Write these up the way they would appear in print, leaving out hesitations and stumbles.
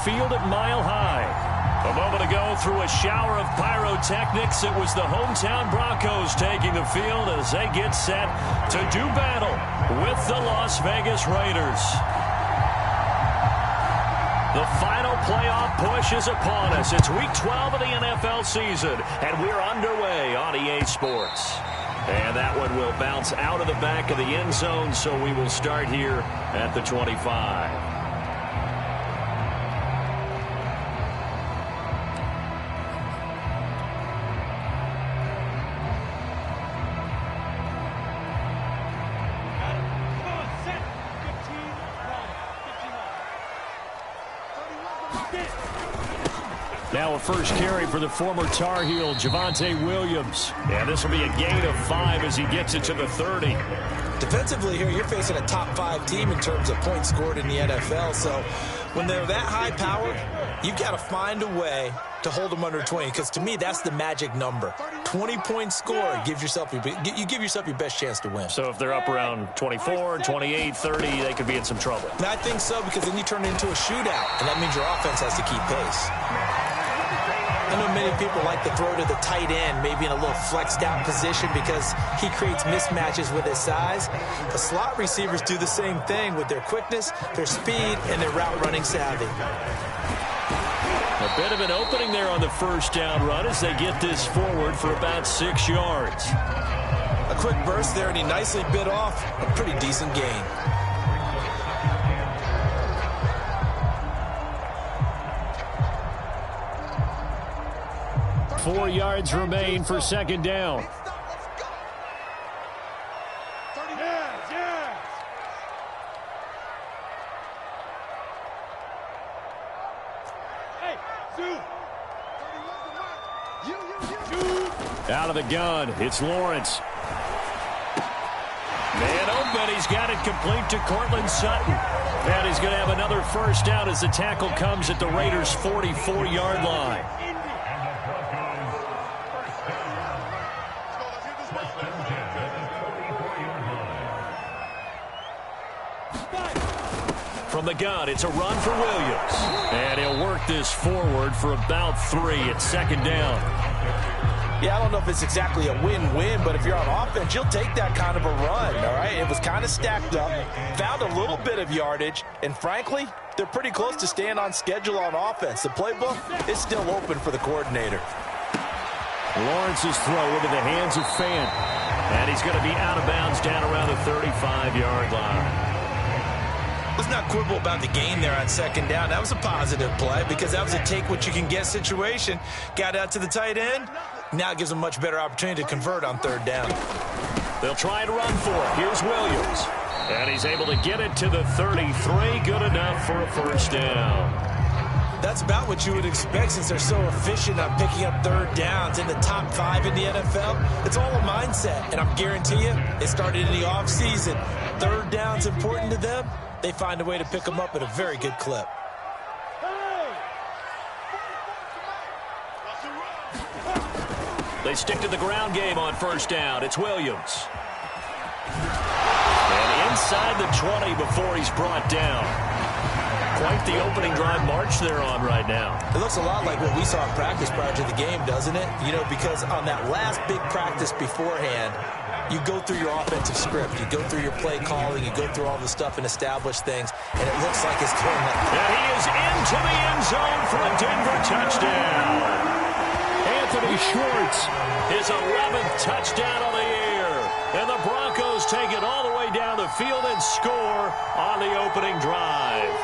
field at Mile High. A moment ago, through a shower of pyrotechnics, it was the hometown Broncos taking the field as they get set to do battle with the Las Vegas Raiders. The final playoff push is upon us. It's Week 12 of the NFL season, and we're underway on EA Sports. And that one will bounce out of the back of the end zone, so we will start here at the 25. Now a first carry for the former Tar Heel, Javonte Williams. And this will be a gain of 5 as he gets it to the 30. Defensively here, you're facing a top 5 team in terms of points scored in the NFL. So when they're that high powered, you've got to find a way to hold them under 20. Because to me, that's the magic number. 20 points scored gives yourself you give yourself your best chance to win. So if they're up around 24, 28, 30, they could be in some trouble. And I think so, because then you turn it into a shootout. And that means your offense has to keep pace. I know many people like to throw to the tight end, maybe in a little flexed out position because he creates mismatches with his size. The slot receivers do the same thing with their quickness, their speed, and their route running savvy. A bit of an opening there on the first down run as they get this forward for about 6 yards. A quick burst there, and he nicely bit off a pretty decent gain. 4 yards remain for second down. Out of the gun, it's Lawrence. Man open, he's got it complete to Cortland Sutton. And he's going to have another first down as the tackle comes at the Raiders' 44-yard line. From the gun, it's a run for Williams. And he'll work this forward for about 3 at second down. Yeah, I don't know if it's exactly a win-win, but if you're on offense, you'll take that kind of a run, all right? It was kind of stacked up, found a little bit of yardage, and frankly, they're pretty close to staying on schedule on offense. The playbook is still open for the coordinator. Lawrence's throw into the hands of Fant. And he's going to be out of bounds down around the 35-yard line. Let's not quibble about the gain there on second down. That was a positive play because that was a take-what-you-can-get situation. Got out to the tight end. Now it gives them a much better opportunity to convert on third down. They'll try to run for it. Here's Williams. And he's able to get it to the 33. Good enough for a first down. That's about what you would expect since they're so efficient on picking up third downs in the top 5 in the NFL. It's all a mindset, and I'm guarantee you it started in the offseason. Third down's important to them. They find a way to pick them up at a very good clip. They stick to the ground game on first down. It's Williams. And inside the 20 before he's brought down. Quite the opening drive march they're on right now. It looks a lot like what we saw in practice prior to the game, doesn't it? You know, because on that last big practice beforehand, you go through your offensive script. You go through your play calling. You go through all the stuff and establish things. And it looks like it's going like that. And he is into the end zone for a Denver touchdown. Anthony Schwartz, his 11th touchdown of the year. And the Broncos take it all the way down the field and score on the opening drive.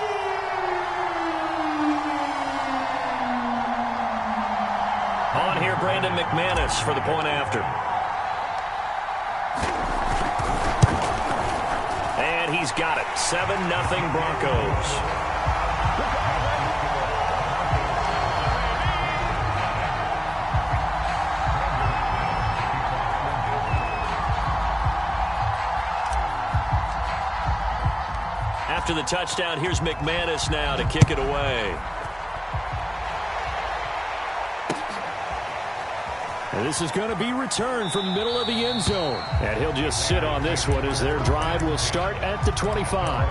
On here, Brandon McManus for the point after. And he's got it. 7-0 Broncos. After the touchdown, here's McManus now to kick it away. And this is going to be returned from the middle of the end zone. And he'll just sit on this one as their drive will start at the 25.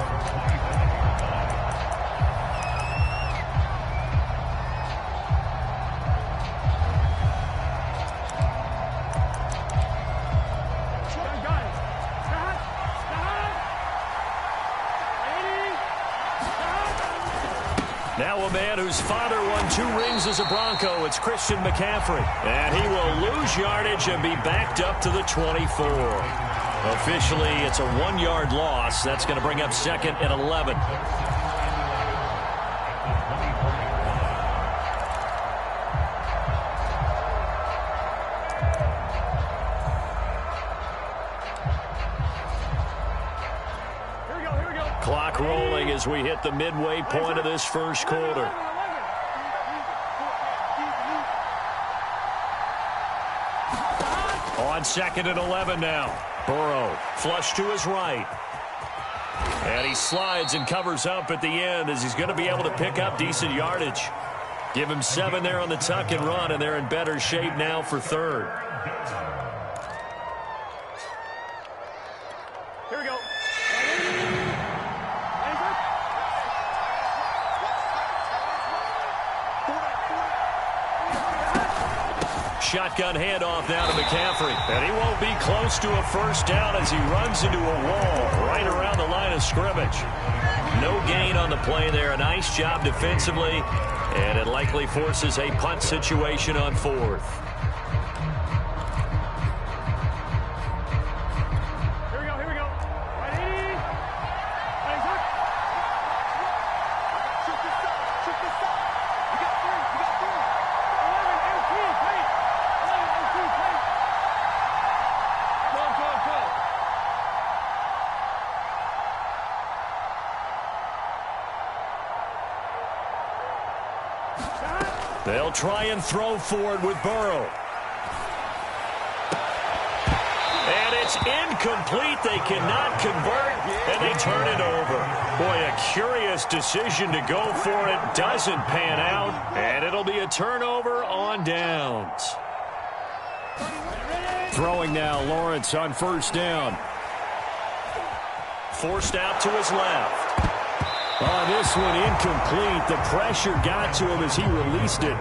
Now a man whose father won 2 rings as a Bronco. It's Christian McCaffrey. And he will lose yardage and be backed up to the 24. Officially, it's a 1-yard loss. That's going to bring up 2nd and 11. Clock rolling as we hit the midway point of this first quarter. On 2nd and 11 now. Burrow, flush to his right. And he slides and covers up at the end as he's going to be able to pick up decent yardage. Give him 7 there on the tuck and run, and they're in better shape now for 3rd. Here we go. Shotgun handoff now to McCaffrey. And he won't be close to a first down as he runs into a wall right around the line of scrimmage. No gain on the play there. A nice job defensively. And it likely forces a punt situation on 4th. Here we go. Right 80. Shoot this up. You got 3. 11, 18, play. 11, 18, play. Go. They'll try and throw for it with Burrow. And it's incomplete. They cannot convert, and they turn it over. Boy, a curious decision to go for it. Doesn't pan out, and it'll be a turnover on downs. Throwing now, Lawrence on first down. Forced out to his left. On this one, incomplete. The pressure got to him as he released it.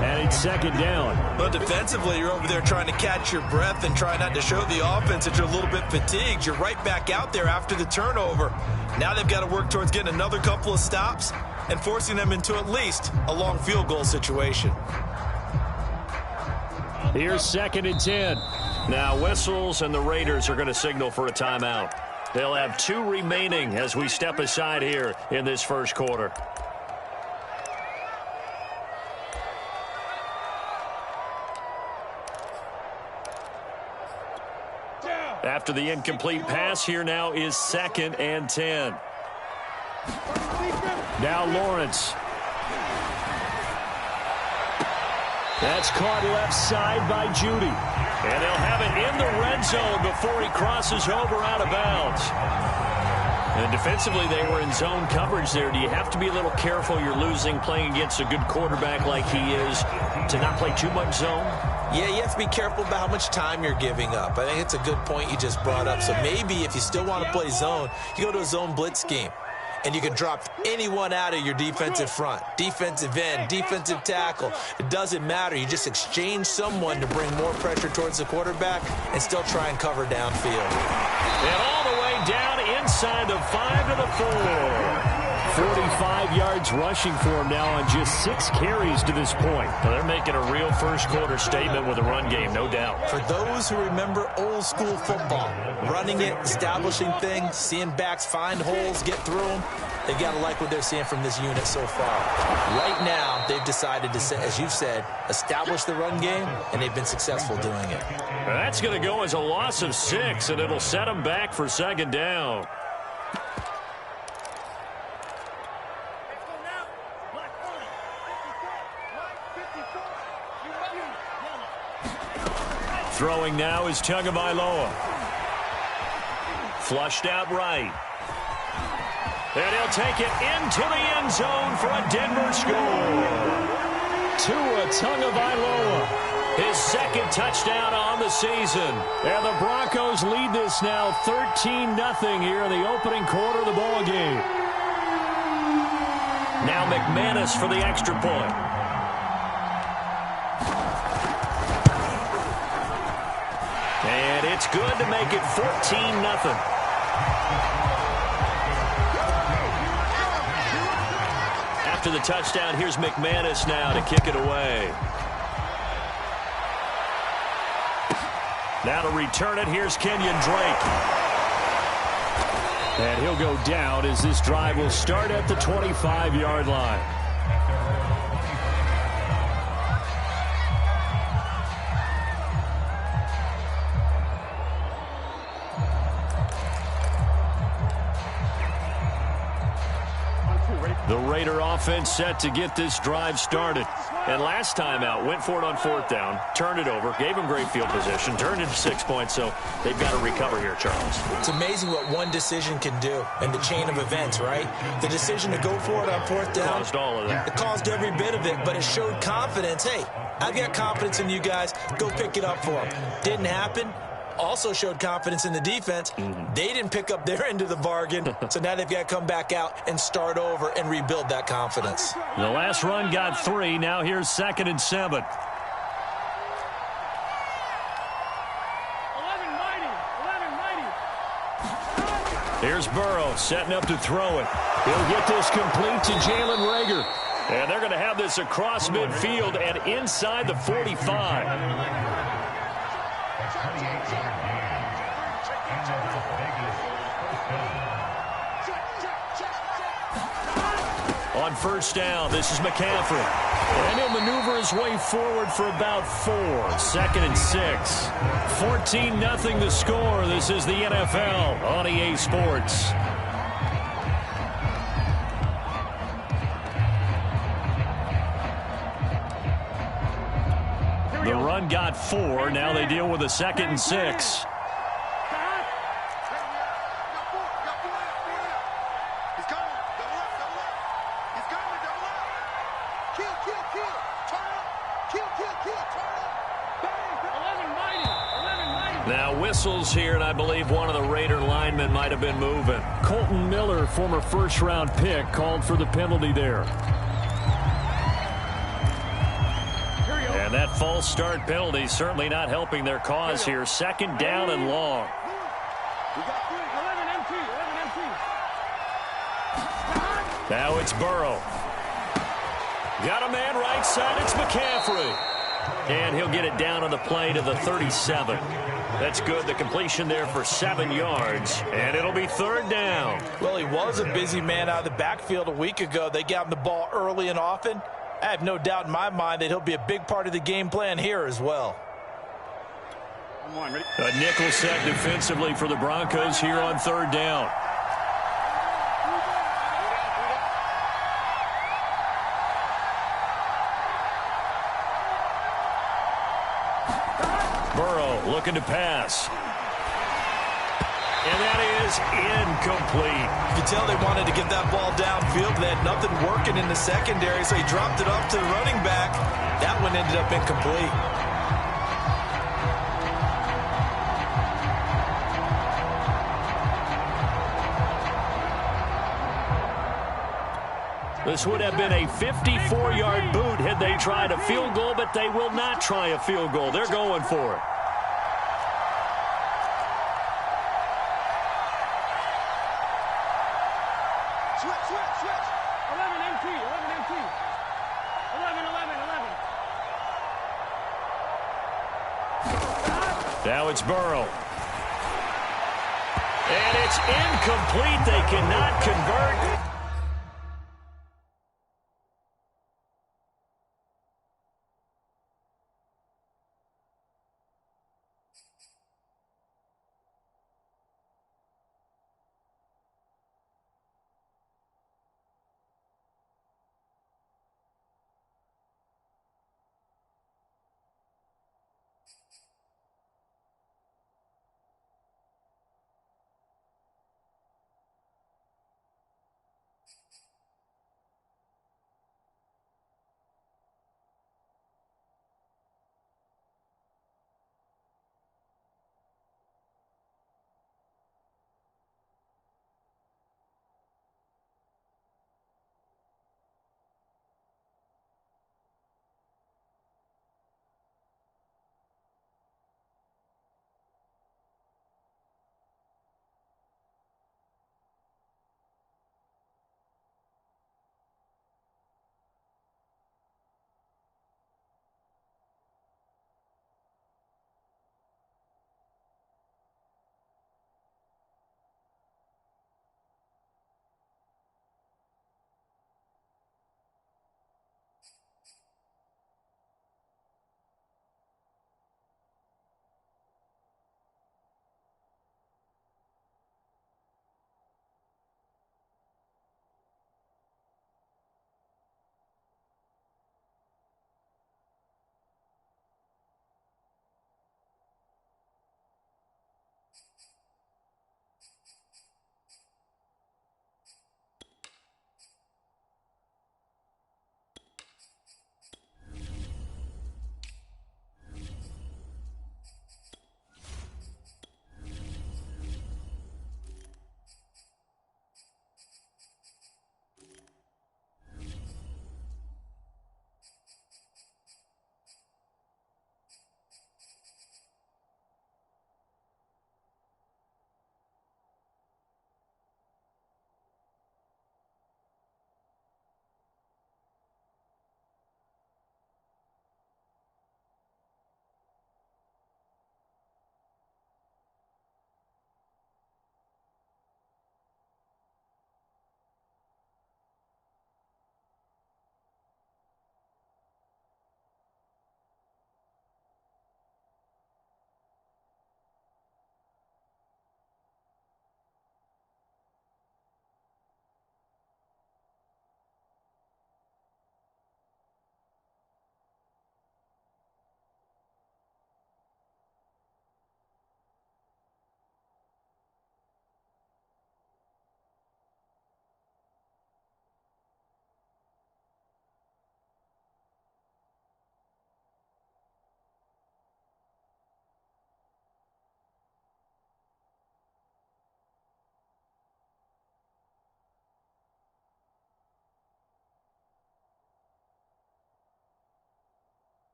And it's 2nd down. But defensively, you're over there trying to catch your breath and try not to show the offense that you're a little bit fatigued. You're right back out there after the turnover. Now they've got to work towards getting another couple of stops and forcing them into at least a long field goal situation. Here's 2nd and 10. Now whistles, and the Raiders are going to signal for a timeout. They'll have 2 remaining as we step aside here in this first quarter. After the incomplete pass, here now is 2nd and 10. Now Lawrence. That's caught left side by Judy. And they'll have it in the red zone before he crosses over out of bounds. And defensively, they were in zone coverage there. Do you have to be a little careful? You're losing playing against a good quarterback like he is to not play too much zone? Yeah, you have to be careful about how much time you're giving up. I think it's a good point you just brought up. So maybe if you still want to play zone, you go to a zone blitz scheme. And you can drop anyone out of your defensive front. Defensive end, defensive tackle. It doesn't matter. You just exchange someone to bring more pressure towards the quarterback and still try and cover downfield. And all the way down inside the 5 to the 4. 45 yards rushing for him now on just 6 carries to this point. Now they're making a real first quarter statement with a run game, no doubt. For those who remember old school football, running it, establishing things, seeing backs find holes, get through them, they've got to like what they're seeing from this unit so far. Right now, they've decided to, as you've said, establish the run game, and they've been successful doing it. That's going to go as a loss of 6, and it'll set them back for 2nd down. Throwing now is Tagovailoa. Flushed out right. And he'll take it into the end zone for a Denver score. Tua Tagovailoa, his 2nd touchdown on the season. And the Broncos lead this now 13-0 here in the opening quarter of the ball game. Now McManus for the extra point. And it's good to make it 14-0. After the touchdown, here's McManus now to kick it away. Now to return it, here's Kenyon Drake. And he'll go down as this drive will start at the 25-yard line. The Raider offense set to get this drive started. And last time out, went for it on fourth down, turned it over, gave him great field position, turned it to 6 points, so they've got to recover here, Charles. It's amazing what one decision can do and the chain of events, right? The decision to go for it on fourth down. Caused all of that. It caused every bit of it, but it showed confidence. Hey, I've got confidence in you guys. Go pick it up for them. Didn't happen. Also showed confidence in the defense. They didn't pick up their end of the bargain, so now they've got to come back out and start over and rebuild that confidence. The last run got 3. Now here's 2nd and 7. 11 mighty. Here's Burrow setting up to throw it. He'll get this complete to Jalen Reagor. And they're going to have this across midfield and inside the 45. On first down, this is McCaffrey. And he'll maneuver his way forward for about 4. 2nd and 6. 14-0 the score. This is the NFL on EA Sports. The run got 4. Now they deal with a 2nd and 6. Now whistles here, and I believe one of the Raider linemen might have been moving. Colton Miller, former first-round pick, called for the penalty there. And that false start penalty certainly not helping their cause here. 2nd down and long. Now it's Burrow. Got a man right side. It's McCaffrey. And he'll get it down on the play to the 37. That's good. The completion there for 7 yards. And it'll be 3rd down. Well, he was a busy man out of the backfield a week ago. They got him the ball early and often. I have no doubt in my mind that he'll be a big part of the game plan here as well. A nickel set defensively for the Broncos here on 3rd down. Burrow looking to pass. And that is incomplete. You can tell they wanted to get that ball downfield. They had nothing working in the secondary, so he dropped it off to the running back. That one ended up incomplete. This would have been a 54-yard boot had they tried a field goal, but they will not try a field goal. They're going for it. Switch. 11 MT. 11. Now it's Burrow. And it's incomplete. They cannot convert.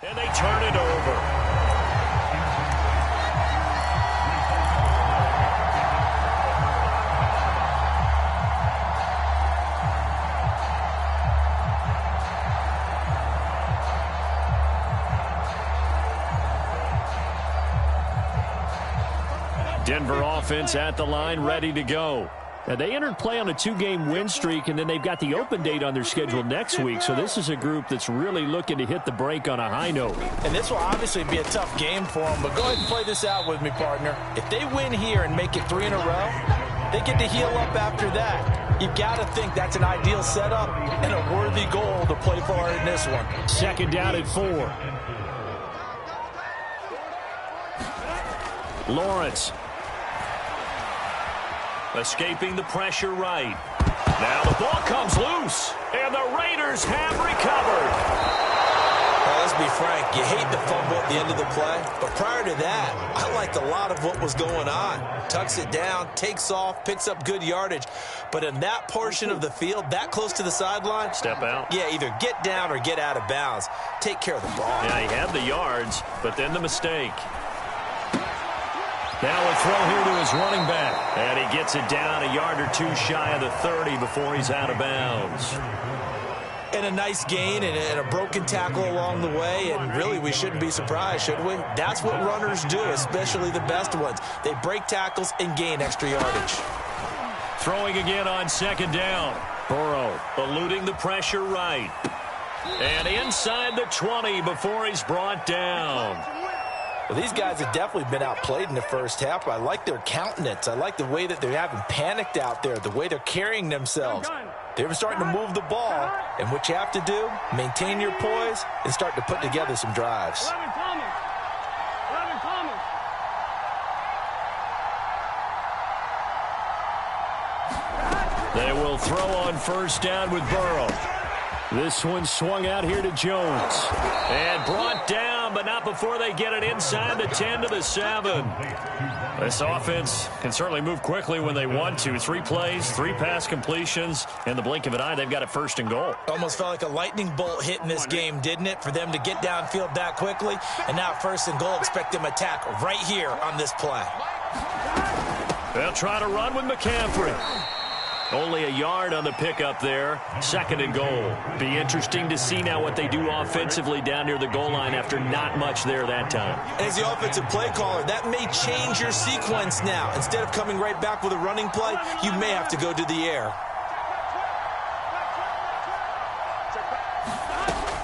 And they turn it over. Denver offense at the line, ready to go. Now, they entered play on a 2-game win streak, and then they've got the open date on their schedule next week. So this is a group that's really looking to hit the break on a high note. And this will obviously be a tough game for them, but go ahead and play this out with me, partner. If they win here and make it 3 in a row, they get to heal up after that. You've got to think that's an ideal setup and a worthy goal to play for in this one. Second down at 4. Lawrence. Escaping the pressure right. Now the ball comes loose, and the Raiders have recovered. Well, let's be frank. You hate the fumble at the end of the play, but prior to that, I liked a lot of what was going on. Tucks it down, takes off, picks up good yardage. But in that portion of the field, that close to the sideline, step out. Yeah, either get down or get out of bounds. Take care of the ball. Yeah, he had the yards, but then the mistake. Now a throw here to his running back. And he gets it down a yard or two shy of the 30 before he's out of bounds. And a nice gain and a broken tackle along the way. And really, we shouldn't be surprised, should we? That's what runners do, especially the best ones. They break tackles and gain extra yardage. Throwing again on second down. Burrow eluding the pressure right. And inside the 20 before he's brought down. Well, these guys have definitely been outplayed in the first half. I like their countenance. I like the way that they're having panicked out there, the way they're carrying themselves. They're starting to move the ball, and what you have to do, maintain your poise and start to put together some drives. 11 Thomas. 11 Thomas. They will throw on first down with Burrow. This one swung out here to Jones. And brought down, but not before they get it inside the 10 to the 7. This offense can certainly move quickly when they want to. 3 plays, 3 pass completions. In the blink of an eye, they've got it first and goal. Almost felt like a lightning bolt hit in this game, didn't it? For them to get downfield that quickly. And now first and goal, expect them to attack right here on this play. They'll try to run with McCaffrey. Only a yard on the pickup there. Second and goal. Be interesting to see now what they do offensively down near the goal line after not much there that time. As the offensive play caller, that may change your sequence now. Instead of coming right back with a running play, you may have to go to the air.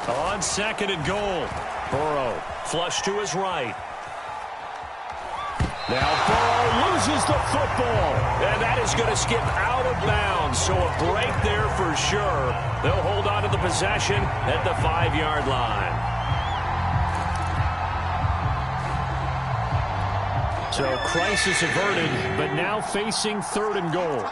On second and goal. Burrow flush to his right. Now Burrow loses the football, and that is going to skip out of bounds. So a break there for sure. They'll hold on to the possession at the 5-yard line. So crisis averted, but now facing third and goal.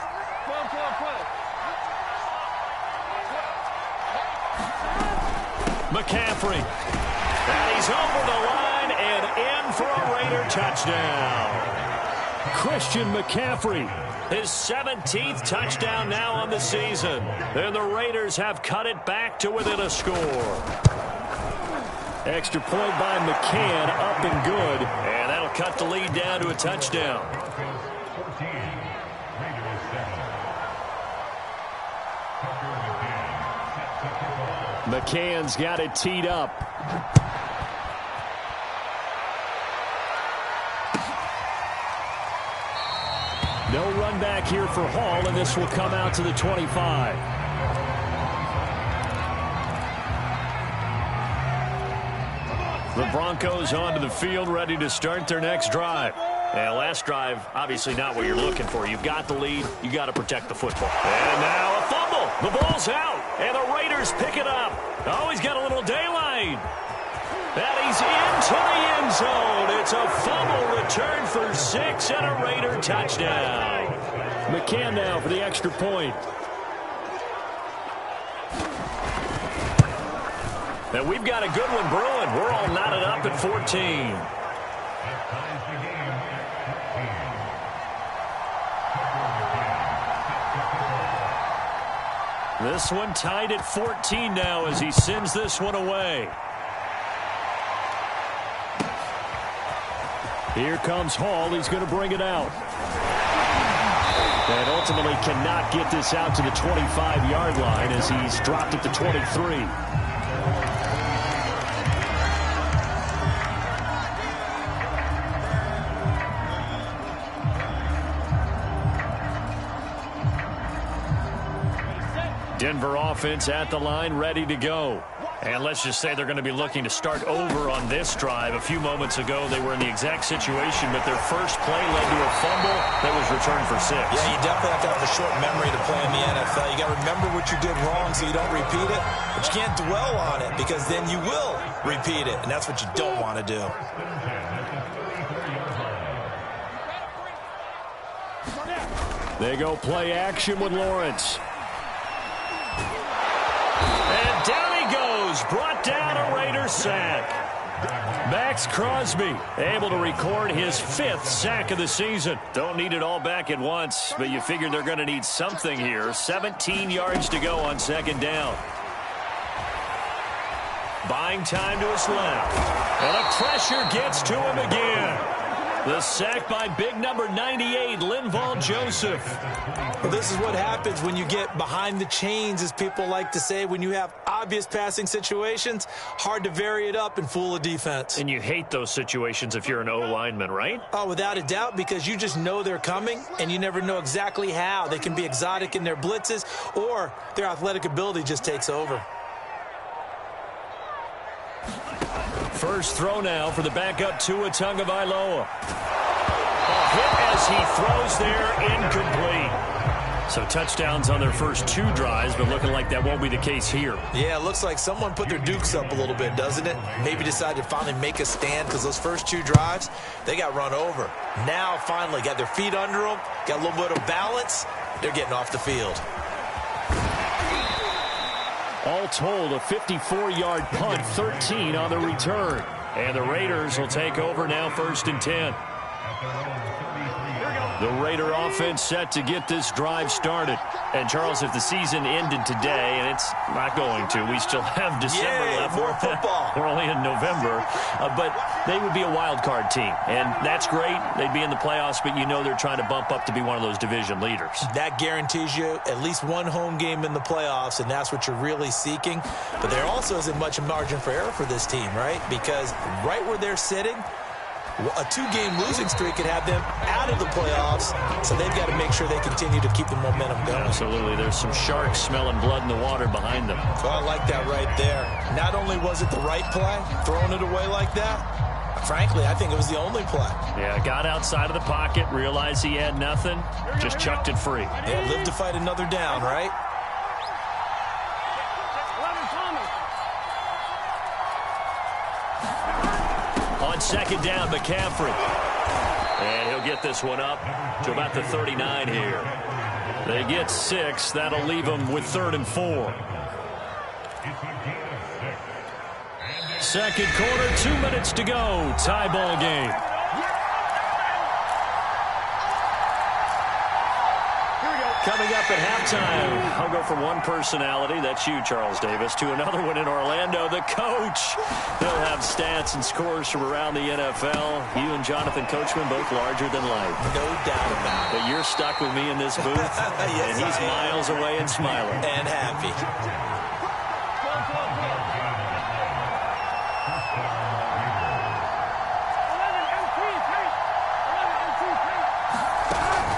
McCaffrey. And he's over the line and in for a Raider touchdown. Christian McCaffrey, his 17th touchdown now on the season. And the Raiders have cut it back to within a score. Extra point by McCann, up and good. And that'll cut the lead down to a touchdown. McCann's got it teed up. No run back here for Hall, and this will come out to the 25. The Broncos onto the field, ready to start their next drive. And last drive, obviously not what you're looking for. You've got the lead. You got to protect the football. And now a fumble. The ball's out, and the Raiders pick it up. Oh, he's got a little daylight. And he's into the end zone. It's a fumble return for 6 and a Raider touchdown. McCann now for the extra point. And we've got a good one brewing. We're all knotted up at 14. This one tied at 14 now as he sends this one away. Here comes Hall. He's going to bring it out. And ultimately cannot get this out to the 25-yard line as he's dropped at the 23. Denver offense at the line, ready to go. And let's just say they're going to be looking to start over on this drive. A few moments ago, they were in the exact situation, but their first play led to a fumble that was returned for 6. Yeah, you definitely have to have a short memory to play in the NFL. You got to remember what you did wrong so you don't repeat it, but you can't dwell on it because then you will repeat it, and that's what you don't want to do. They go play action with Lawrence. And down he goes, brought down a Raiders sack. Max Crosby able to record his 5th sack of the season. Don't need it all back at once, but you figure they're going to need something here. 17 yards to go on second down. Buying time to his left. And the pressure gets to him again. The sack by big number 98, Linval Joseph. Well, this is what happens when you get behind the chains, as people like to say. When you have obvious passing situations, hard to vary it up and fool a defense. And you hate those situations if you're an O-lineman, right? Oh, without a doubt, because you just know they're coming, and you never know exactly how. They can be exotic in their blitzes, or their athletic ability just takes over. First throw now for the backup Tua Tagovailoa. A hit as he throws there, incomplete. So touchdowns on their first 2 drives, but looking like that won't be the case here. Yeah, it looks like someone put their dukes up a little bit, doesn't it? Maybe decided to finally make a stand because those first 2 drives, they got run over. Now finally got their feet under them, got a little bit of balance. They're getting off the field. All told, a 54-yard punt, 13 on the return. And the Raiders will take over now, 1st and 10. The Raider offense set to get this drive started. And, Charles, if the season ended today, and it's not going to, we still have December left. More football. We're only in November. But they would be a wild card team. And that's great. They'd be in the playoffs, but you know they're trying to bump up to be one of those division leaders. That guarantees you at least one home game in the playoffs, and that's what you're really seeking. But there also isn't much margin for error for this team, right? Because right where they're sitting, a 2-game losing streak could have them out of the playoffs, so they've got to make sure they continue to keep the momentum going. Absolutely. There's some sharks smelling blood in the water behind them. So I like that right there. Not only was it the right play, throwing it away like that, frankly, I think it was the only play. Yeah, got outside of the pocket, realized he had nothing, just chucked it free. Yeah, live to fight another down, right? On second down, McCaffrey. And he'll get this one up to about the 39 here. They get 6. That'll leave them with 3rd and 4. Second quarter, 2 minutes to go. Tie ball game. Coming up at halftime, I'll go from one personality, that's you, Charles Davis, to another one in Orlando, the coach. They'll have stats and scores from around the NFL. You and Jonathan Coachman, both larger than life. No doubt about it. But you're stuck with me in this booth, yes, and he's miles away and smiling. And happy.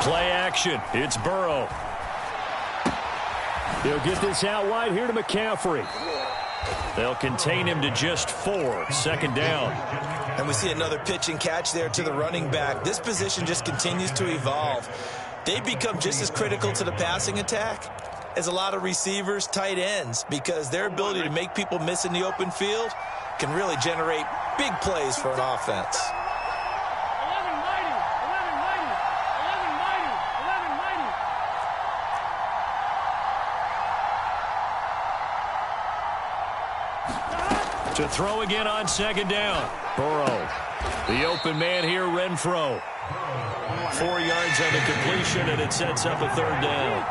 Play action. It's Burrow. He'll get this out wide here to McCaffrey. They'll contain him to just 4. Second down. And we see another pitch and catch there to the running back. This position just continues to evolve. They become just as critical to the passing attack as a lot of receivers, tight ends, because their ability to make people miss in the open field can really generate big plays for an offense. To throw again on second down. Burrow. The open man here, Renfro. 4 yards on the completion, and it sets up a 3rd down.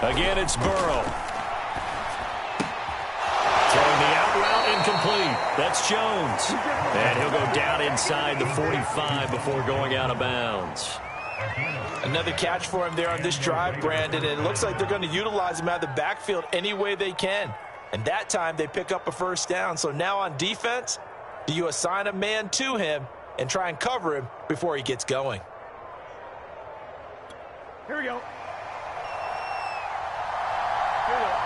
Again, it's Burrow. That's Jones. And he'll go down inside the 45 before going out of bounds. Another catch for him there on this drive, Brandon, and it looks like they're going to utilize him out of the backfield any way they can. And that time they pick up a first down. So now on defense, do you assign a man to him and try and cover him before he gets going? Here we go. Here we go.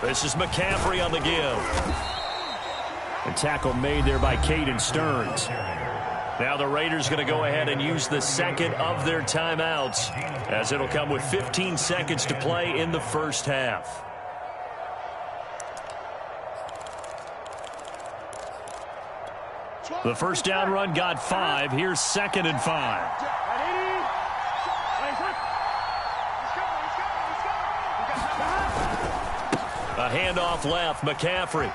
This is McCaffrey on the give. A tackle made there by Caden Stearns. Now the Raiders going to go ahead and use the second of their timeouts, as it'll come with 15 seconds to play in the first half. The first down run got 5. Here's 2nd and 5. A handoff left, McCaffrey.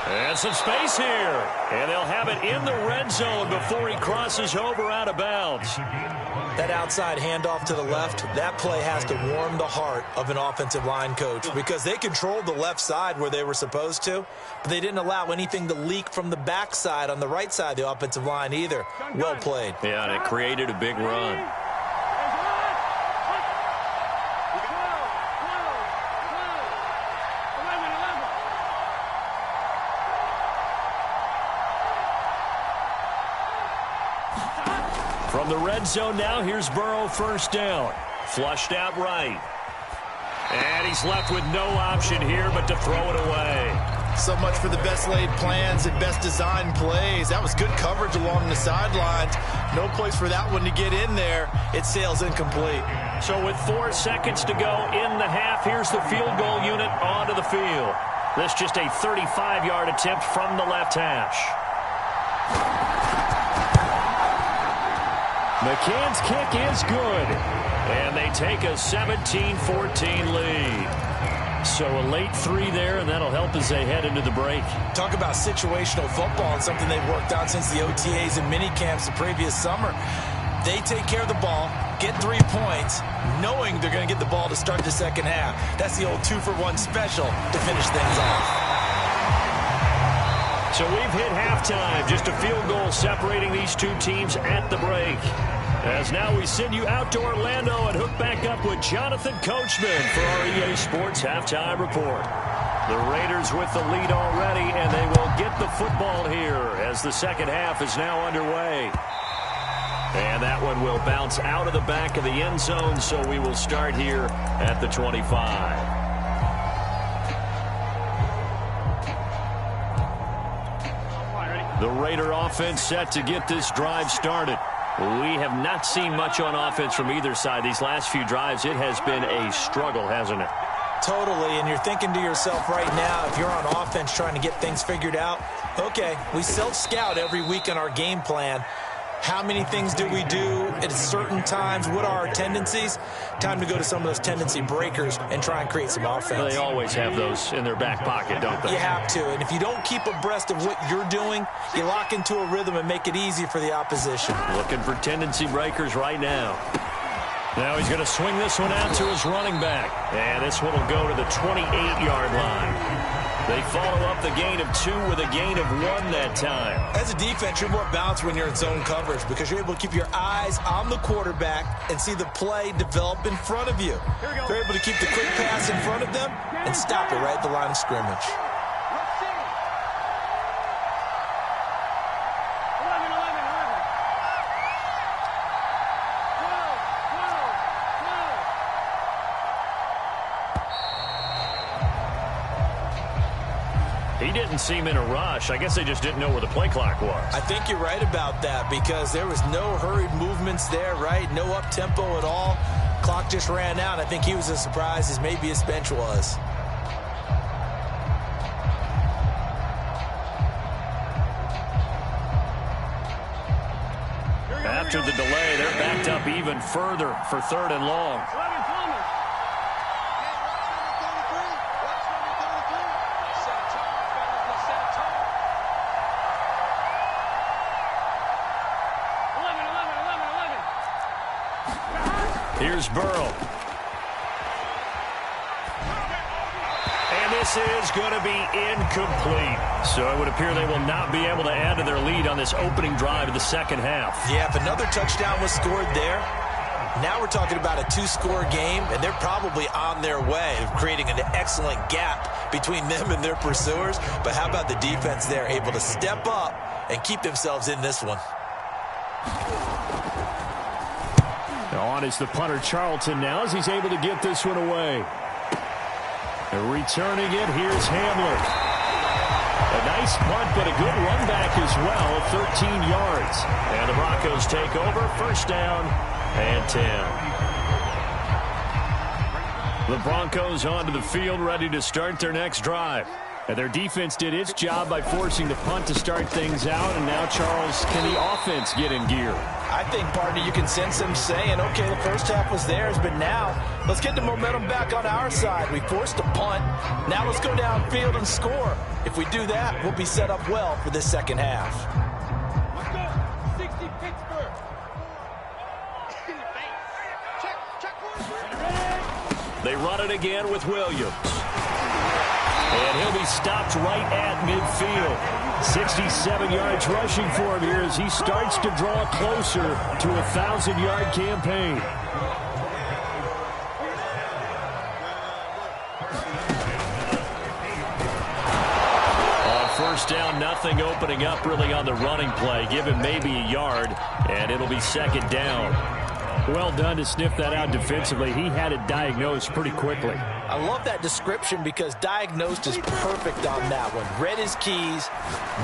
And some space here. And they'll have it in the red zone before he crosses over out of bounds. That outside handoff to the left, that play has to warm the heart of an offensive line coach, because they controlled the left side where they were supposed to, but they didn't allow anything to leak from the backside on the right side of the offensive line either. Well played. Yeah, and it created a big run. From the red zone now, here's Burrow, first down. Flushed out right. And he's left with no option here but to throw it away. So much for the best laid plans and best designed plays. That was good coverage along the sidelines. No place for that one to get in there. It sails incomplete. So with 4 seconds to go in the half, here's the field goal unit onto the field. This just a 35-yard attempt from the left hash. McCann's kick is good. And they take a 17-14 lead. So a late 3 there, and that'll help as they head into the break. Talk about situational football and something they've worked on since the OTAs and mini camps the previous summer. They take care of the ball, get 3 points, knowing they're going to get the ball to start the second half. That's the old 2-for-1 special to finish things off. So we've hit halftime. Just a field goal separating these two teams at the break. As now we send you out to Orlando and hook back up with Jonathan Coachman for our EA Sports Halftime Report. The Raiders with the lead already, and they will get the football here as the second half is now underway. And that one will bounce out of the back of the end zone, so we will start here at the 25. The Raider offense set to get this drive started. We have not seen much on offense from either side. These last few drives, it has been a struggle, hasn't it? Totally, and you're thinking to yourself right now, if you're on offense trying to get things figured out, okay, we self-scout every week in our game plan. How many things do we do at certain times? What are our tendencies? Time to go to some of those tendency breakers and try and create some offense. Well, they always have those in their back pocket, don't they? You have to, and if you don't keep abreast of what you're doing, you lock into a rhythm and make it easy for the opposition. Looking for tendency breakers right now. Now he's going to swing this one out to his running back. And this one will go to the 28-yard line. They follow up the gain of 2 with a gain of 1 that time. As a defense, you're more balanced when you're in zone coverage because you're able to keep your eyes on the quarterback and see the play develop in front of you. They're able to keep the quick pass in front of them and stop it right at the line of scrimmage. He didn't seem in a rush. I guess they just didn't know where the play clock was. I think you're right about that because there was no hurried movements there, right? No up-tempo at all. Clock just ran out. I think he was as surprised as maybe his bench was. After the delay, they're backed up even further for 3rd and long. Here's Burrow. And this is going to be incomplete. So it would appear they will not be able to add to their lead on this opening drive of the second half. Yeah, if another touchdown was scored there, now we're talking about a 2-score game, and they're probably on their way of creating an excellent gap between them and their pursuers. But how about the defense there, able to step up and keep themselves in this one? On is the punter Charlton now as he's able to get this one away. Returning it, here's Hamler. A nice punt, but a good run back as well, 13 yards. And the Broncos take over, first down and 10. The Broncos onto the field, ready to start their next drive. And their defense did its job by forcing the punt to start things out. And now, Charles, can the offense get in gear? I think, partner, you can sense them saying, okay, the first half was theirs, but now let's get the momentum back on our side. We forced a punt. Now let's go downfield and score. If we do that, we'll be set up well for this second half. Let's go. 60 Pittsburgh. They run it again with Williams. And he'll be stopped right at midfield. 67 yards rushing for him here as he starts to draw closer to a 1,000-yard campaign. On first down, nothing opening up really on the running play. Give him maybe a yard, and it'll be second down. Well done to sniff that out defensively. He had it diagnosed pretty quickly. I love that description because diagnosed is perfect on that one. Read his keys,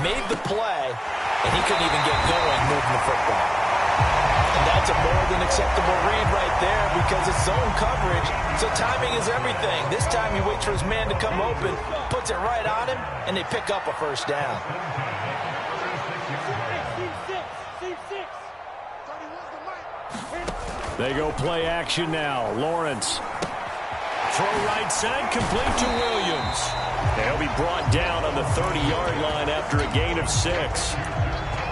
made the play, and he couldn't even get going moving the football. And that's a more than acceptable read right there because it's zone coverage, so timing is everything. This time he waits for his man to come open, puts it right on him, and they pick up a first down. They go play action now. Lawrence. Throw right side, complete to Williams. They'll be brought down on the 30-yard line after a gain of 6.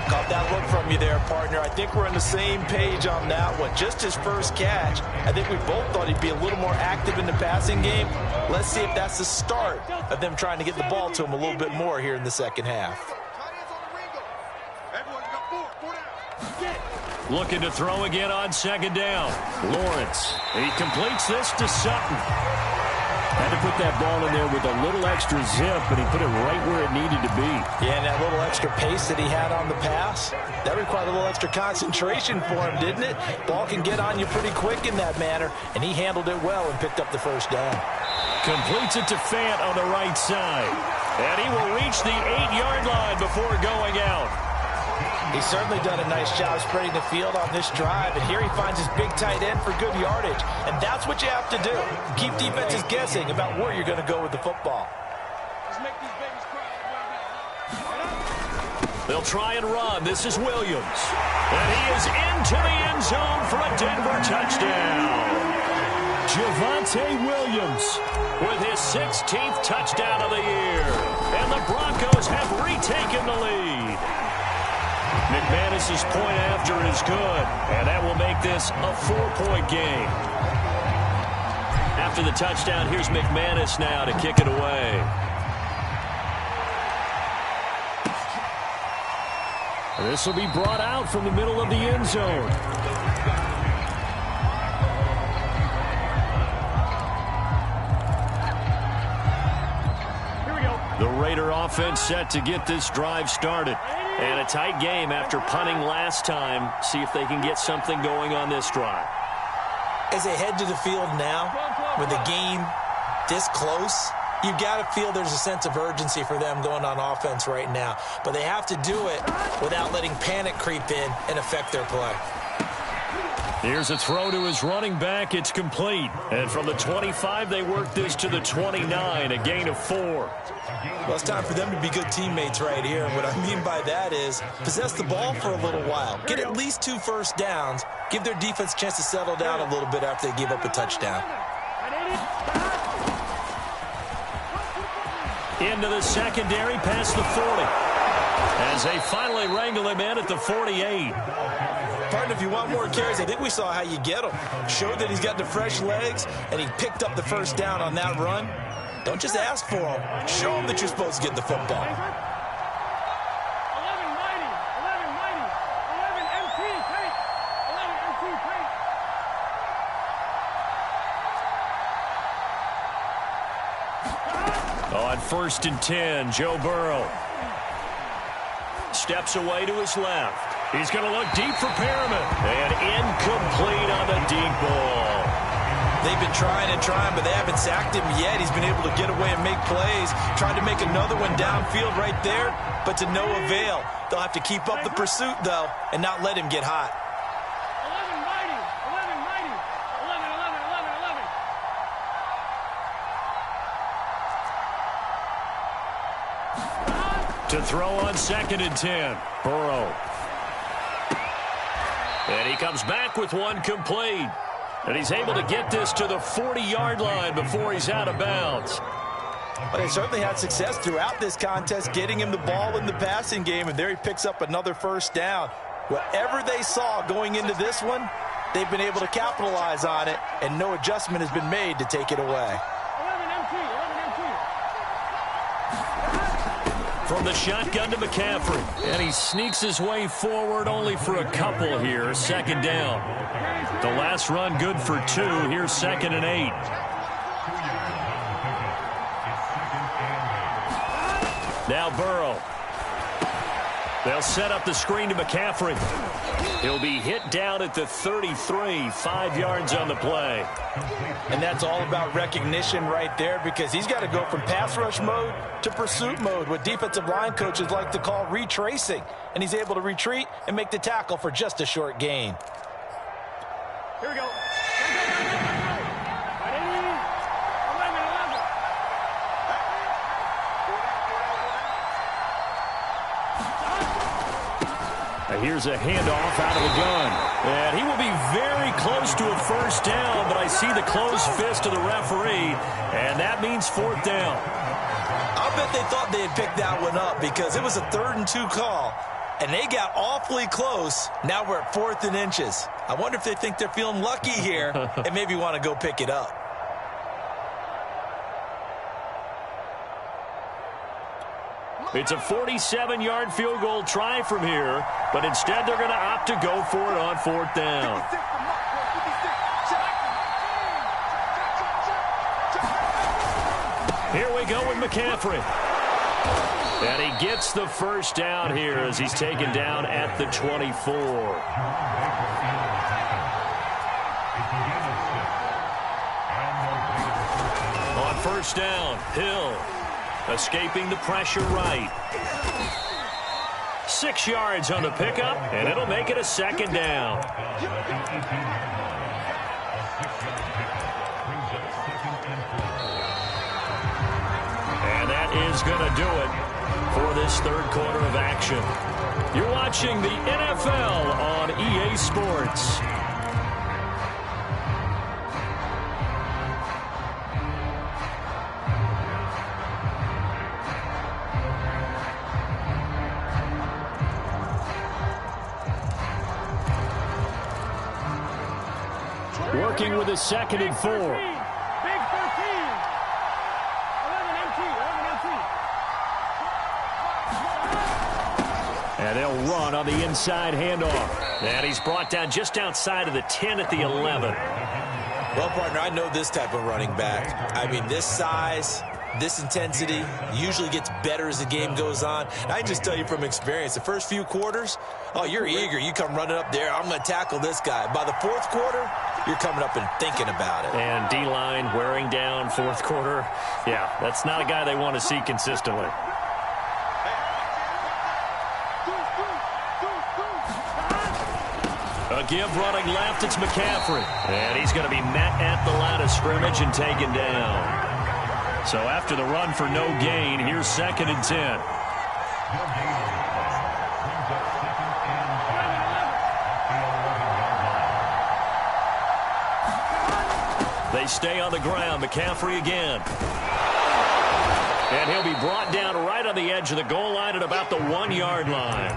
Caught that look from you there, partner. I think we're on the same page on that one. Just his first catch. I think we both thought he'd be a little more active in the passing game. Let's see if that's the start of them trying to get the ball to him a little bit more here in the second half. Looking to throw again on second down. Lawrence. He completes this to Sutton. Had to put that ball in there with a little extra zip, but he put it right where it needed to be. Yeah, and that little extra pace that he had on the pass, that required a little extra concentration for him, didn't it? Ball can get on you pretty quick in that manner, and he handled it well and picked up the first down. Completes it to Fant on the right side. And he will reach the 8-yard line before going out. He's certainly done a nice job spreading the field on this drive, and here he finds his big tight end for good yardage. And that's what you have to do. Keep defenses guessing about where you're going to go with the football. They'll try and run. This is Williams. And he is into the end zone for a Denver touchdown. Javonte Williams with his 16th touchdown of the year. And the Broncos have retaken the lead. McManus's point after is good, and that will make this a 4-point game. After the touchdown, here's McManus now to kick it away. This will be brought out from the middle of the end zone. Here we go. The Raider offense set to get this drive started. And a tight game after punting last time. See if they can get something going on this drive. As they head to the field now, with the game this close, you've got to feel there's a sense of urgency for them going on offense right now. But they have to do it without letting panic creep in and affect their play. Here's a throw to his running back. It's complete. And from the 25, they work this to the 29, a gain of 4. Well, it's time for them to be good teammates right here. And what I mean by that is possess the ball for a little while. Get at least 2 first downs. Give their defense a chance to settle down a little bit after they give up a touchdown. Into the secondary past the 40. As they finally wrangle him in at the 48. Partner, if you want more carries, I think we saw how you get them. Showed that he's got the fresh legs, and he picked up the first down on that run. Don't just ask for them. Show them that you're supposed to get the football. 11 mighty, 11 mighty, 11 MT, take, 11 MT, take. On 1st and 10, Joe Burrow steps away to his left. He's going to look deep for Perriman. And incomplete on the deep ball. They've been trying and trying, but they haven't sacked him yet. He's been able to get away and make plays. Tried to make another one downfield right there, but to no avail. They'll have to keep up the pursuit, though, and not let him get hot. 11 mighty, 11 mighty, 11, 11, 11. To throw on 2nd and 10, Burrow. And he comes back with one complete. And he's able to get this to the 40-yard line before he's out of bounds. But they certainly had success throughout this contest, getting him the ball in the passing game, and there he picks up another first down. Whatever they saw going into this one, they've been able to capitalize on it, and no adjustment has been made to take it away. 11 MT, 11 MT. From the shotgun to McCaffrey. And he sneaks his way forward only for a couple here. 2nd down. The last run good for 2. Here's 2nd and 8. Now Burrow. They'll set up the screen to McCaffrey. He'll be hit down at the 33, 5 yards on the play. And that's all about recognition right there, because he's got to go from pass rush mode to pursuit mode, what defensive line coaches like to call retracing. And he's able to retreat and make the tackle for just a short gain. Here we go. Ready? 11, 11. Here's a handoff out of the gun. And he will be very close to a first down, but I see the closed fist of the referee, and that means 4th down. I'll bet they thought they had picked that one up, because it was a 3rd and 2 call, and they got awfully close. Now we're at 4th and inches. I wonder if they think they're feeling lucky here and maybe want to go pick it up. It's a 47-yard field goal try from here, but instead they're going to opt to go for it on 4th down. Here we go with McCaffrey. And he gets the first down here as he's taken down at the 24. On 1st down, Hill. Escaping the pressure right. 6 yards on the pickup, and it'll make it a 2nd down. And that is going to do it for this 3rd quarter of action. You're watching the NFL on EA Sports. Working with a 2nd and 4. Big 13. 11 MT, 11 MT. And they'll run on the inside handoff. And he's brought down just outside of the 10 at the 11. Well, partner, I know this type of running back. I mean, this size, this intensity usually gets better as the game goes on. And I can just tell you from experience, the first few quarters, oh, you're eager. You come running up there, I'm going to tackle this guy. By the 4th quarter, you're coming up and thinking about it. And D-line wearing down 4th quarter. Yeah, that's not a guy they want to see consistently. A give running left, it's McCaffrey. And he's going to be met at the line of scrimmage and taken down. So after the run for no gain, here's 2nd and 10. They stay on the ground. McCaffrey again. And he'll be brought down right on the edge of the goal line at about the 1-yard line.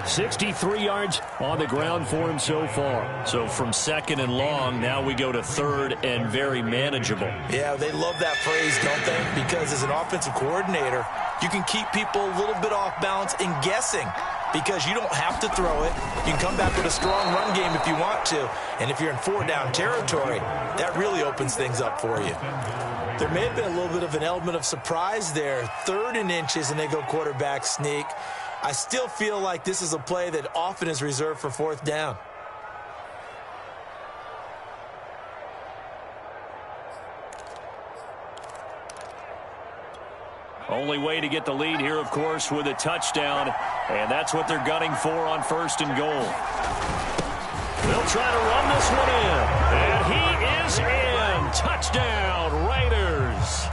63 yards on the ground for him so far. So from second and long, now we go to third and very manageable. Yeah, they love that phrase, don't they? Because as an offensive coordinator, you can keep people a little bit off balance and guessing because you don't have to throw it. You can come back with a strong run game if you want to. And if you're in 4-down territory, that really opens things up for you. There may have been a little bit of an element of surprise there. 3rd and inches, and they go quarterback sneak. I still feel like this is a play that often is reserved for 4th down. Only way to get the lead here, of course, with a touchdown. And that's what they're gunning for on 1st and goal. They'll try to run this one in. And he is in. Touchdown, Raiders.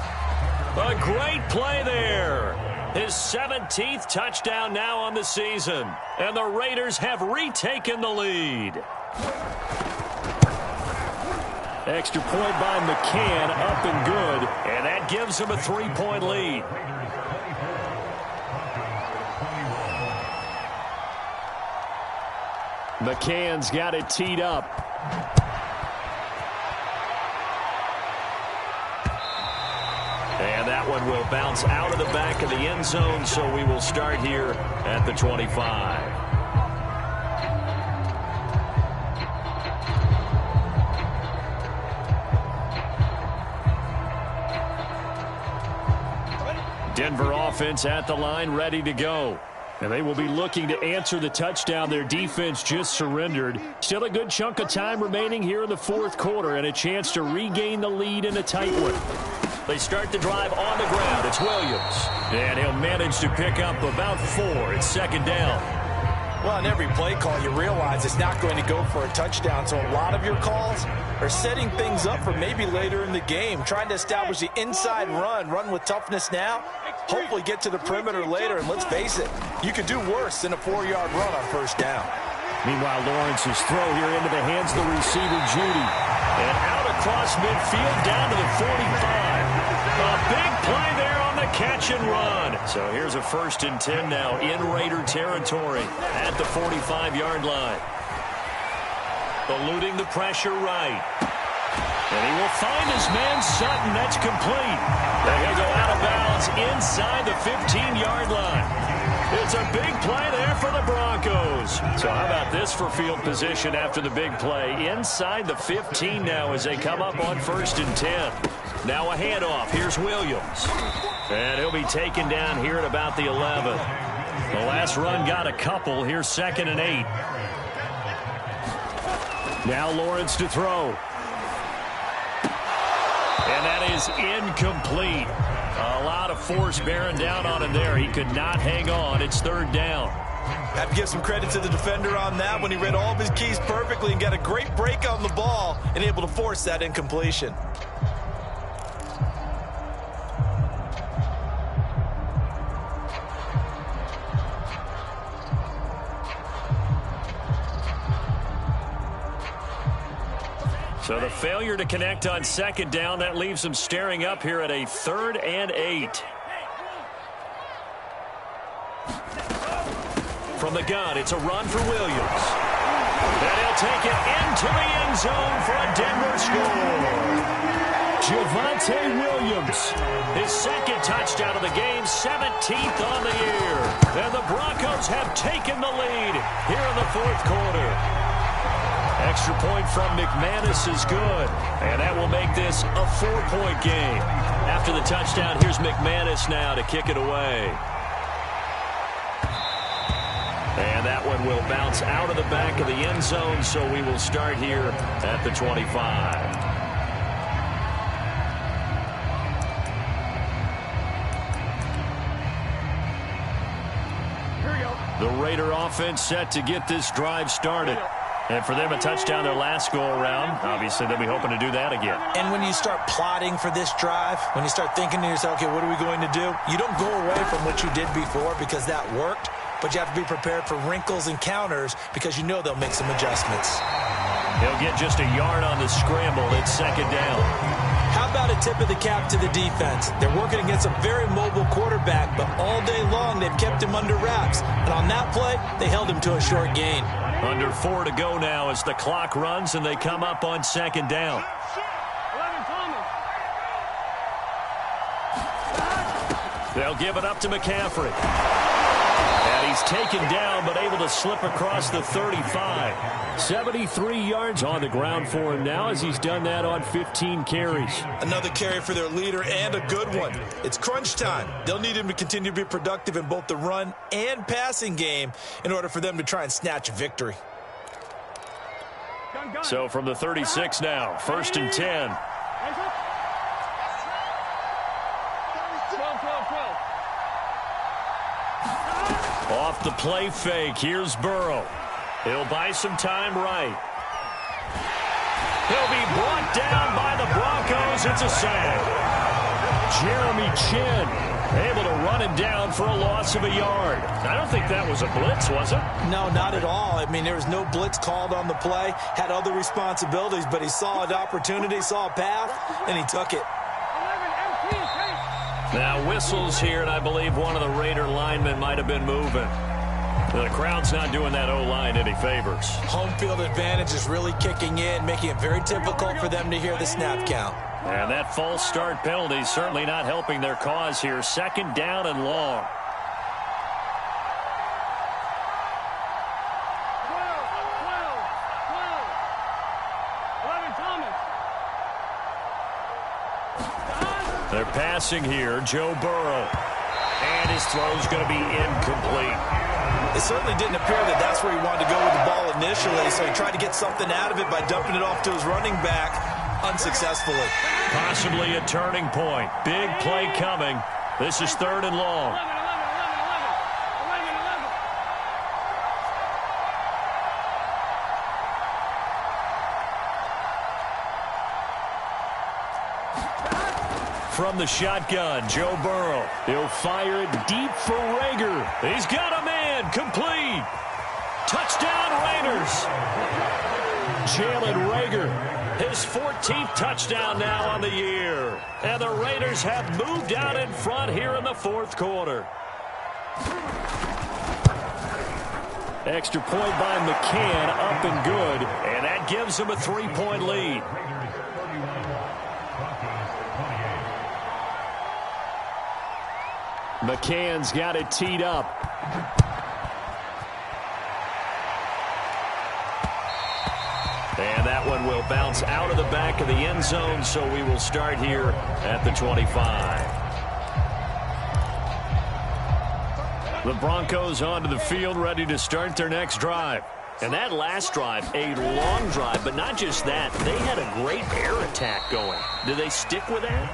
A great play there. His 17th touchdown now on the season. And the Raiders have retaken the lead. Extra point by McCann, up and good. And that gives him a 3-point lead. McCann's got it teed up. And that one will bounce out of the back of the end zone, so we will start here at the 25. Denver offense at the line, ready to go. And they will be looking to answer the touchdown their defense just surrendered. Still a good chunk of time remaining here in the 4th quarter and a chance to regain the lead in a tight one. They start the drive on the ground. It's Williams. And he'll manage to pick up about 4. It's 2nd down. Well, on every play call, you realize it's not going to go for a touchdown. So a lot of your calls are setting things up for maybe later in the game, trying to establish the inside run with toughness now, hopefully get to the perimeter later. And let's face it, you could do worse than a 4-yard run on 1st down. Meanwhile, Lawrence's throw here into the hands of the receiver, Judy. And out across midfield down to the 45. A big play there on the catch and run. So here's a 1st and 10 now in Raider territory at the 45-yard line. Eluding the pressure right. And he will find his man Sutton. That's complete. And he'll go out of bounds inside the 15-yard line. It's a big play there for the Broncos. So how about this for field position after the big play? Inside the 15 now as they come up on 1st and 10. Now a handoff. Here's Williams. And he'll be taken down here at about the 11. The last run got a couple. Here's 2nd and 8. Now Lawrence to throw. And that is incomplete. A lot of force bearing down on him there. He could not hang on. It's 3rd down. Have to give some credit to the defender on that when he read all of his keys perfectly and got a great break on the ball and able to force that incompletion. So the failure to connect on 2nd down, that leaves them staring up here at a 3rd and 8. From the gun, it's a run for Williams. And he'll take it into the end zone for a Denver score. Javonte Williams, his 2nd touchdown of the game, 17th on the year. And the Broncos have taken the lead here in the 4th quarter. Extra point from McManus is good. And that will make this a 4-point game. After the touchdown, here's McManus now to kick it away. And that one will bounce out of the back of the end zone, so we will start here at the 25. The Raider offense set to get this drive started. And for them, a touchdown their last go-around. Obviously, they'll be hoping to do that again. And when you start plotting for this drive, when you start thinking to yourself, okay, what are we going to do? You don't go away from what you did before because that worked, but you have to be prepared for wrinkles and counters because you know they'll make some adjustments. He'll get just a yard on the scramble. It's second down. How about a tip of the cap to the defense? They're working against a very mobile quarterback, but all day long they've kept him under wraps. And on that play, they held him to a short gain. Under 4 to go now as the clock runs and they come up on second down. They'll give it up to McCaffrey. And he's taken down but able to slip across the 35. 73 yards on the ground for him now as he's done that on 15 carries. Another carry for their leader and a good one. It's crunch time. They'll need him to continue to be productive in both the run and passing game in order for them to try and snatch a victory. So from the 36 now, 1st and 10. Off the play fake, here's Burrow. He'll buy some time right. He'll be brought down by the Broncos. It's a sack. Jeremy Chin able to run him down for a loss of a yard. I don't think that was a blitz, was it? No, not at all. I mean, there was no blitz called on the play. Had other responsibilities, but he saw an opportunity, saw a path, and he took it. Now whistles here, and I believe one of the Raider linemen might have been moving. The crowd's not doing that O-line any favors. Home field advantage is really kicking in, making it very difficult for them to hear the snap count. And that false start penalty is certainly not helping their cause here. Second down and long. They're passing here, Joe Burrow. And his throw's going to be incomplete. It certainly didn't appear that that's where he wanted to go with the ball initially, so he tried to get something out of it by dumping it off to his running back unsuccessfully. Possibly a turning point. Big play coming. This is 3rd and long. From the shotgun, Joe Burrow. He'll fire it deep for Rager. He's got a man. Complete. Touchdown, Raiders. Jalen Rager, his 14th touchdown now on the year. And the Raiders have moved out in front here in the 4th quarter. Extra point by McCann, up and good. And that gives him a 3-point lead. McCann's got it teed up. And that one will bounce out of the back of the end zone, so we will start here at the 25. The Broncos onto the field, ready to start their next drive. And that last drive, a long drive, but not just that. They had a great air attack going. Do they stick with that?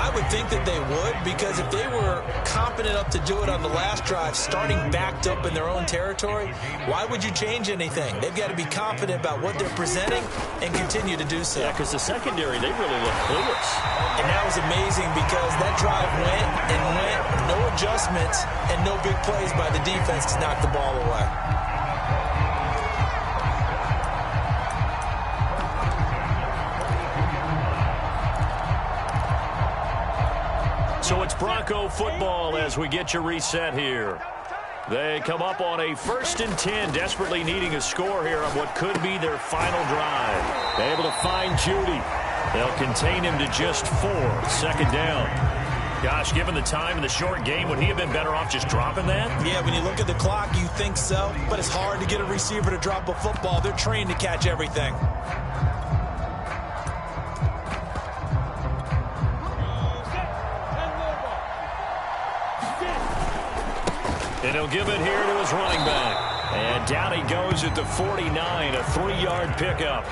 I would think that they would, because if they were competent enough to do it on the last drive, starting backed up in their own territory, why would you change anything? They've got to be confident about what they're presenting and continue to do so. Yeah, because the secondary, they really look clueless. And that was amazing because that drive went and went, no adjustments, and no big plays by the defense to knock the ball away. So it's Bronco football as we get you reset here. They come up on a 1st and 10, desperately needing a score here on what could be their final drive. They're able to find Judy. They'll contain him to just 4. 2nd down. Gosh, given the time in the short game, would he have been better off just dropping that? Yeah, when you look at the clock, you think so. But it's hard to get a receiver to drop a football. They're trained to catch everything. And he'll give it here to his running back. And down he goes at the 49, a 3-yard pickup.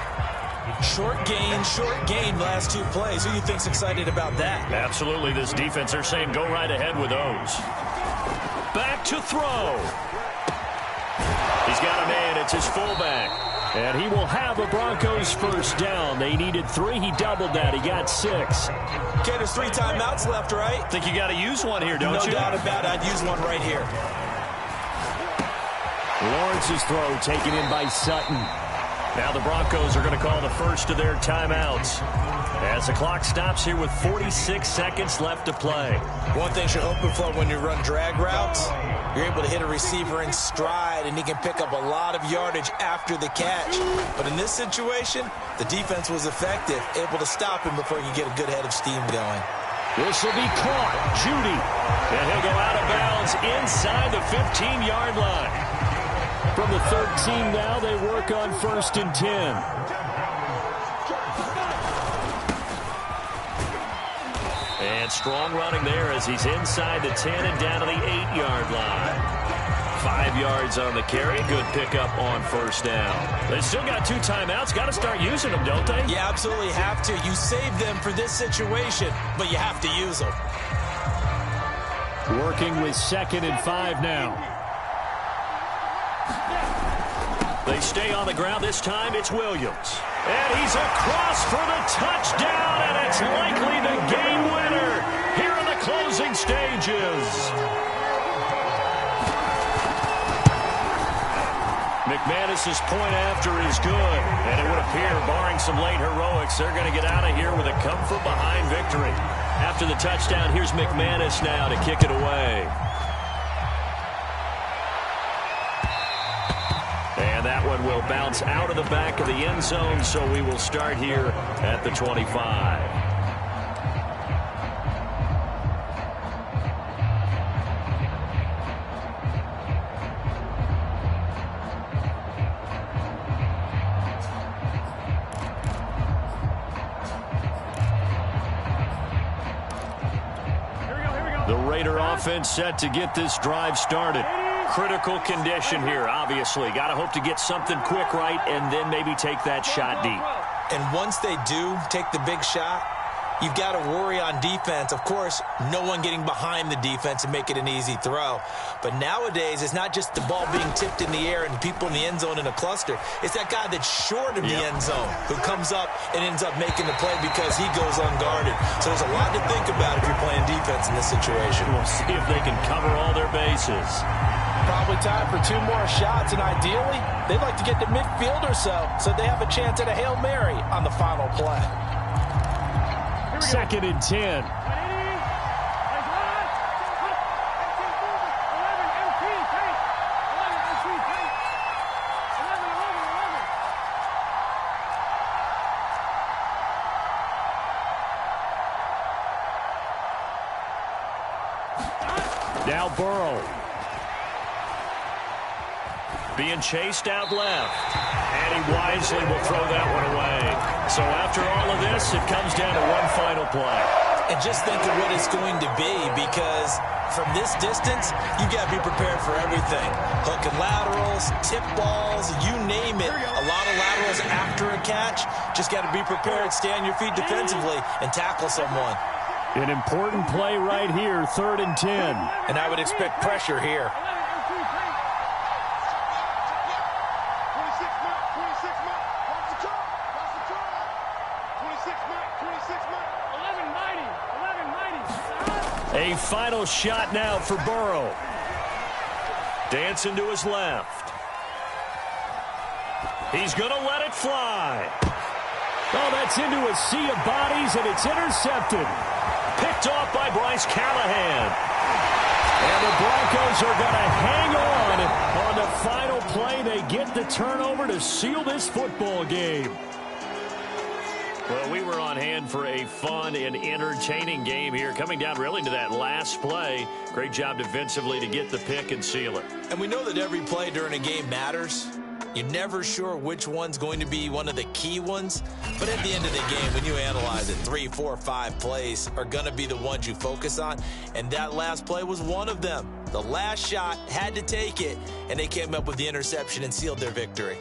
Short gain last 2 plays. Who do you think's excited about that? Absolutely, this defense, they're saying go right ahead with those. Back to throw. He's got a man, it's his fullback. And he will have a Broncos 1st down. They needed 3, he doubled that, he got 6. Okay, there's 3 timeouts left, right? Think you got to use one here, don't you? No doubt about it, I'd use one right here. Lawrence's throw taken in by Sutton. Now the Broncos are going to call the first of their timeouts as the clock stops here with 46 seconds left to play. One thing you're hoping for when you run drag routes, you're able to hit a receiver in stride, and he can pick up a lot of yardage after the catch. But in this situation, the defense was effective, able to stop him before he could get a good head of steam going. This will be caught. Judy. And he'll go out of bounds inside the 15-yard line. From the 13 now, they work on 1st and 10. And strong running there as he's inside the 10 and down to the 8-yard line. 5 yards on the carry. Good pickup on 1st down. They still got 2 timeouts. Got to start using them, don't they? You absolutely have to. You save them for this situation, but you have to use them. Working with 2nd and 5 now. They stay on the ground. This time it's Williams. And he's across for the touchdown, and it's likely the game winner here in the closing stages. McManus's point after is good, and it would appear, barring some late heroics, they're going to get out of here with a come-from-behind victory. After the touchdown, here's McManus now to kick it away. And that one will bounce out of the back of the end zone, so we will start here at the 25. The Raider offense set to get this drive started. Critical condition here, obviously. Got to hope to get something quick right and then maybe take that shot deep. And once they do take the big shot, you've got to worry on defense. Of course, no one getting behind the defense and make it an easy throw. But nowadays, it's not just the ball being tipped in the air and people in the end zone in a cluster. It's that guy that's short of the end zone who comes up and ends up making the play because he goes unguarded. So there's a lot to think about if you're playing defense in this situation. We'll see if they can cover all their bases. Probably time for 2 more shots, and ideally, they'd like to get to midfield or so they have a chance at a Hail Mary on the final play. 2nd and 10. Now Burrow. Being chased out left. And he wisely will throw that one away. So after all of this, it comes down to one final play. And just think of what it's going to be, because from this distance, you got to be prepared for everything. Hook and laterals, tip balls, you name it. A lot of laterals after a catch. Just got to be prepared, stay on your feet defensively, and tackle someone. An important play right here, 3rd and 10. And I would expect pressure here. A final shot now for Burrow. Dancing to his left. He's going to let it fly. Oh, that's into a sea of bodies, and it's intercepted. Picked off by Bryce Callahan. And the Broncos are going to hang on the final play. They get the turnover to seal this football game. Well, we were on hand for a fun and entertaining game here, coming down really to that last play. Great job defensively to get the pick and seal it. And we know that every play during a game matters. You're never sure which one's going to be one of the key ones. But at the end of the game, when you analyze it, 3, 4, 5 plays are going to be the ones you focus on. And that last play was one of them. The last shot had to take it, and they came up with the interception and sealed their victory.